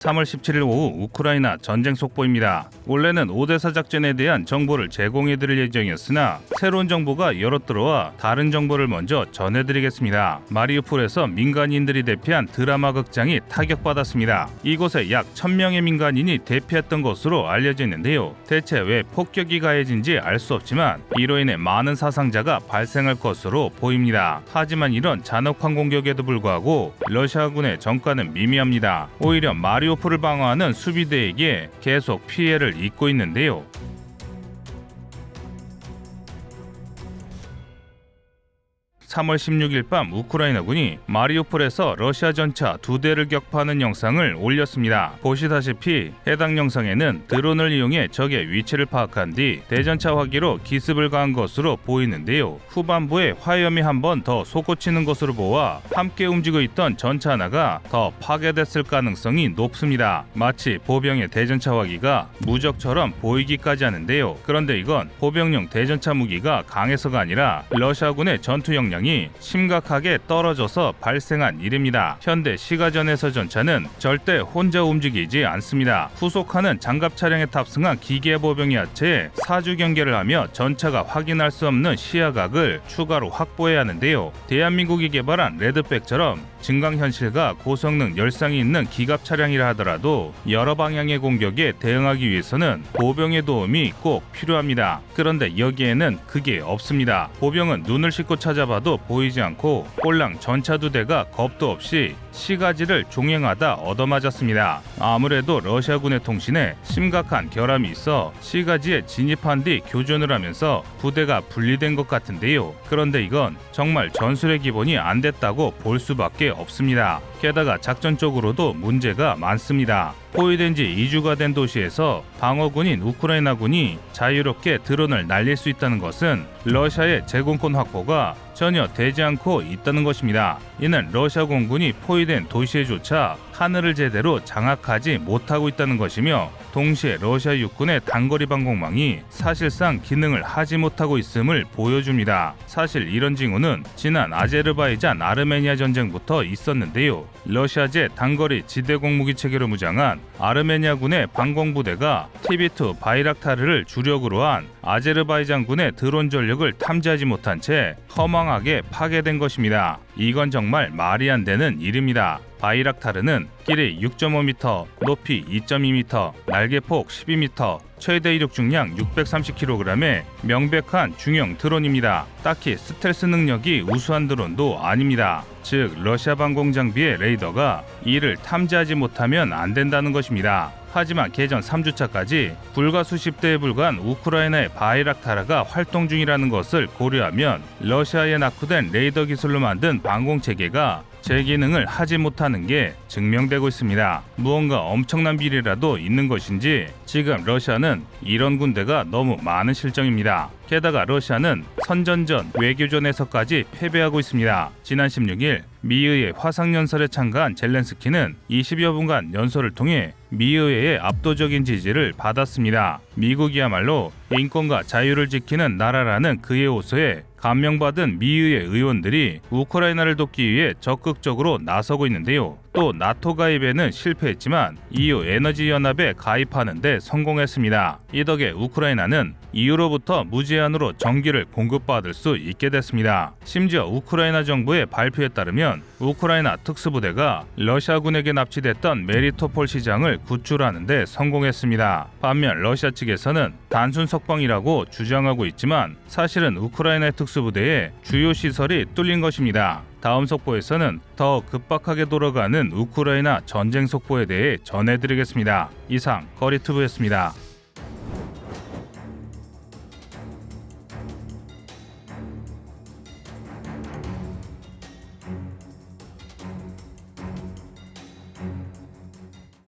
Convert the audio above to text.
3월 17일 오후 우크라이나 전쟁 속보입니다. 원래는 오데사 작전에 대한 정보를 제공해드릴 예정이었으나 새로운 정보가 여러 들어와 다른 정보를 먼저 전해드리겠습니다. 마리우폴에서 민간인들이 대피한 드라마 극장이 타격받았습니다. 이곳에 약 1000명의 민간인이 대피했던 것으로 알려져 있는데요. 대체 왜 폭격이 가해진지 알 수 없지만 이로 인해 많은 사상자가 발생할 것으로 보입니다. 하지만 이런 잔혹한 공격에도 불구하고 러시아군의 전과는 미미합니다. 오히려 마리우폴을 방어하는 수비대에게 계속 피해를 입고 있는데요. 3월 16일 밤 우크라이나군이 마리우폴에서 러시아 전차 2대를 격파하는 영상을 올렸습니다. 보시다시피 해당 영상에는 드론을 이용해 적의 위치를 파악한 뒤 대전차 화기로 기습을 가한 것으로 보이는데요. 후반부에 화염이 한 번 더 솟구치는 것으로 보아 함께 움직이고 있던 전차 하나가 더 파괴됐을 가능성이 높습니다. 마치 보병의 대전차 화기가 무적처럼 보이기까지 하는데요. 그런데 이건 보병용 대전차 무기가 강해서가 아니라 러시아군의 전투 역량이 심각하게 떨어져서 발생한 일입니다. 현대 시가전에서 전차는 절대 혼자 움직이지 않습니다. 후속하는 장갑 차량에 탑승한 기계 보병이 하체에 사주 경계를 하며 전차가 확인할 수 없는 시야각을 추가로 확보해야 하는데요. 대한민국이 개발한 레드백처럼 증강현실과 고성능 열상이 있는 기갑 차량이라 하더라도 여러 방향의 공격에 대응하기 위해서는 보병의 도움이 꼭 필요합니다. 그런데 여기에는 그게 없습니다. 보병은 눈을 씻고 찾아봐도 보이지 않고 꼴랑 전차 2대가 겁도 없이 시가지를 종행하다 얻어맞았습니다. 아무래도 러시아군의 통신에 심각한 결함이 있어 시가지에 진입한 뒤 교전을 하면서 부대가 분리된 것 같은데요. 그런데 이건 정말 전술의 기본이 안 됐다고 볼 수밖에 없습니다. 게다가 작전적으로도 문제가 많습니다. 포위된 지 2주가 된 도시에서 방어군인 우크라이나군이 자유롭게 드론을 날릴 수 있다는 것은 러시아의 제공권 확보가 전혀 되지 않고 있다는 것입니다. 이는 러시아 공군이 포위된 도시에조차 하늘을 제대로 장악하지 못하고 있다는 것이며 동시에 러시아 육군의 단거리 방공망이 사실상 기능을 하지 못하고 있음을 보여줍니다. 사실 이런 징후는 지난 아제르바이잔 아르메니아 전쟁부터 있었는데요. 러시아제 단거리 지대공무기 체계로 무장한 아르메니아군의 방공부대가 TB2 바이락타르를 주력으로 한 아제르바이잔군의 드론 전력을 탐지하지 못한 채 허망하게 파괴된 것입니다. 이건 정말 말이 안 되는 일입니다. 바이락타르는 길이 6.5m, 높이 2.2m, 날개폭 12m, 최대 이륙 중량 630kg의 명백한 중형 드론입니다. 딱히 스텔스 능력이 우수한 드론도 아닙니다. 즉 러시아 방공 장비의 레이더가 이를 탐지하지 못하면 안 된다는 것입니다. 하지만 개전 3주차까지 불과 수십 대에 불과한 우크라이나의 바이락타르가 활동 중이라는 것을 고려하면 러시아에 낙후된 레이더 기술로 만든 방공체계가 제 기능을 하지 못하는 게 증명되고 있습니다. 무언가 엄청난 비리라도 있는 것인지 지금 러시아는 이런 군대가 너무 많은 실정입니다. 게다가 러시아는 선전전, 외교전에서까지 패배하고 있습니다. 지난 16일 미의회 화상연설에 참가한 젤렌스키는 20여 분간 연설을 통해 미의회의 압도적인 지지를 받았습니다. 미국이야말로 인권과 자유를 지키는 나라라는 그의 호소에 감명받은 미의회 의원들이 우크라이나를 돕기 위해 적극적으로 나서고 있는데요. 또 나토 가입에는 실패했지만 EU 에너지 연합에 가입하는 데 성공했습니다. 이 덕에 우크라이나는 EU로부터 무제한으로 전기를 공급받을 수 있게 됐습니다. 심지어 우크라이나 정부의 발표에 따르면 우크라이나 특수부대가 러시아군에게 납치됐던 메리토폴 시장을 구출하는 데 성공했습니다. 반면 러시아 측에서는 단순 석방이라고 주장하고 있지만 사실은 우크라이나의 특수부대의 주요 시설이 뚫린 것입니다. 다음 속보에서는 더 급박하게 돌아가는 우크라이나 전쟁 속보에 대해 전해드리겠습니다. 이상 거리투브였습니다.